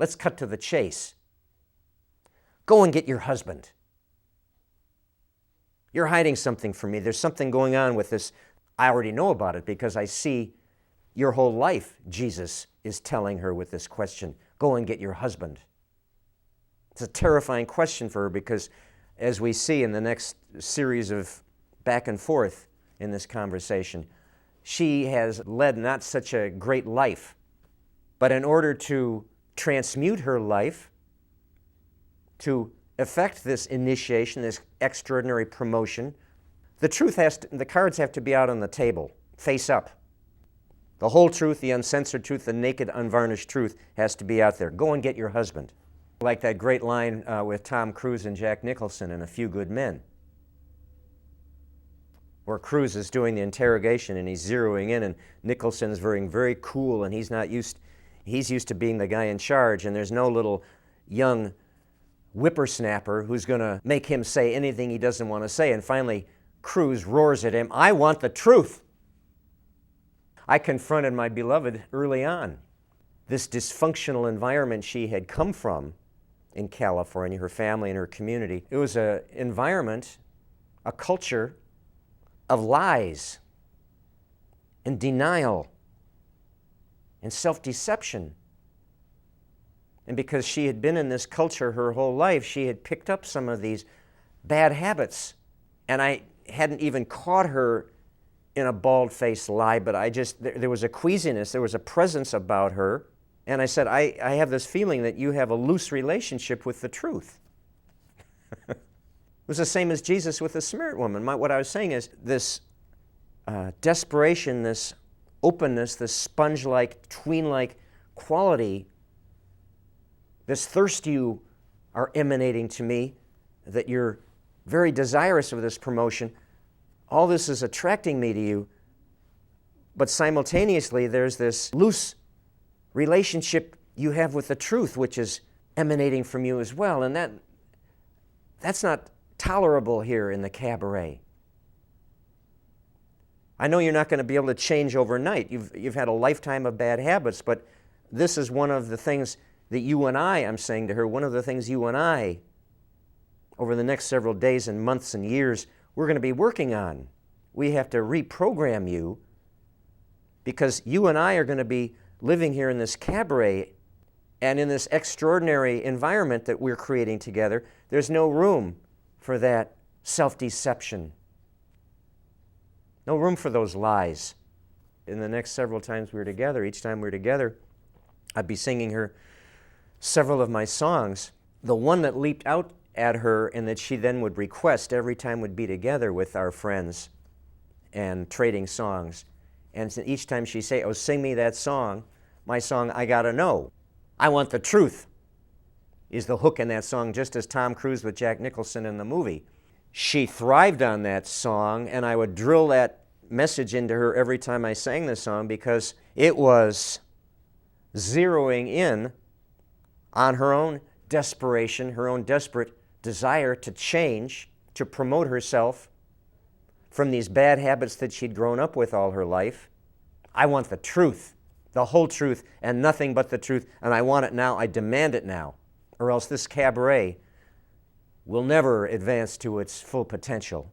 Let's cut to the chase. Go and get your husband. You're hiding something from me. There's something going on with this. I already know about it because I see your whole life, Jesus is telling her with this question. Go and get your husband. It's a terrifying question for her because, as we see in the next series of back and forth in this conversation, she has led not such a great life. But in order to transmute her life, to effect this initiation, this extraordinary promotion, the cards have to be out on the table, face up. The whole truth, the uncensored truth, the naked, unvarnished truth has to be out there. Go and get your husband. Like that great line with Tom Cruise and Jack Nicholson in A Few Good Men, where Cruise is doing the interrogation and he's zeroing in, and Nicholson's very cool, and he's used to being the guy in charge, and there's no little young whippersnapper who's going to make him say anything he doesn't want to say. And finally, Cruise roars at him, I want the truth. I confronted my beloved early on. This dysfunctional environment she had come from in California, her family and her community, it was an environment, a culture of lies and denial and self-deception. And because she had been in this culture her whole life, she had picked up some of these bad habits. And I hadn't even caught her in a bald-faced lie, but there was a queasiness, there was a presence about her. And I said, I have this feeling that you have a loose relationship with the truth. It was the same as Jesus with the Samaritan woman. What I was saying is this desperation, this openness, this sponge-like, tween-like quality, this thirst you are emanating to me, that you're very desirous of this promotion, all this is attracting me to you, but simultaneously there's this loose relationship you have with the truth, which is emanating from you as well, and that's not tolerable here in the cabaret. I know you're not going to be able to change overnight. You've had a lifetime of bad habits, but this is one of the things that you and I'm saying to her, one of the things you and I, over the next several days and months and years, we're going to be working on. We have to reprogram you, because you and I are going to be living here in this cabaret and in this extraordinary environment that we're creating together. There's no room for that self-deception. No room for those lies. In the next several times we were together, each time we were together, I'd be singing her several of my songs. The one that leaped out at her and that she then would request every time we'd be together with our friends and trading songs. And each time she'd say, oh, sing me that song, my song, I Gotta Know. I Want the Truth is the hook in that song, just as Tom Cruise with Jack Nicholson in the movie. She thrived on that song, and I would drill that message into her every time I sang the song, because it was zeroing in on her own desperation, her own desperate desire to change, to promote herself from these bad habits that she'd grown up with all her life. I want the truth, the whole truth, and nothing but the truth, and I want it now, I demand it now, or else this cabaret will never advance to its full potential.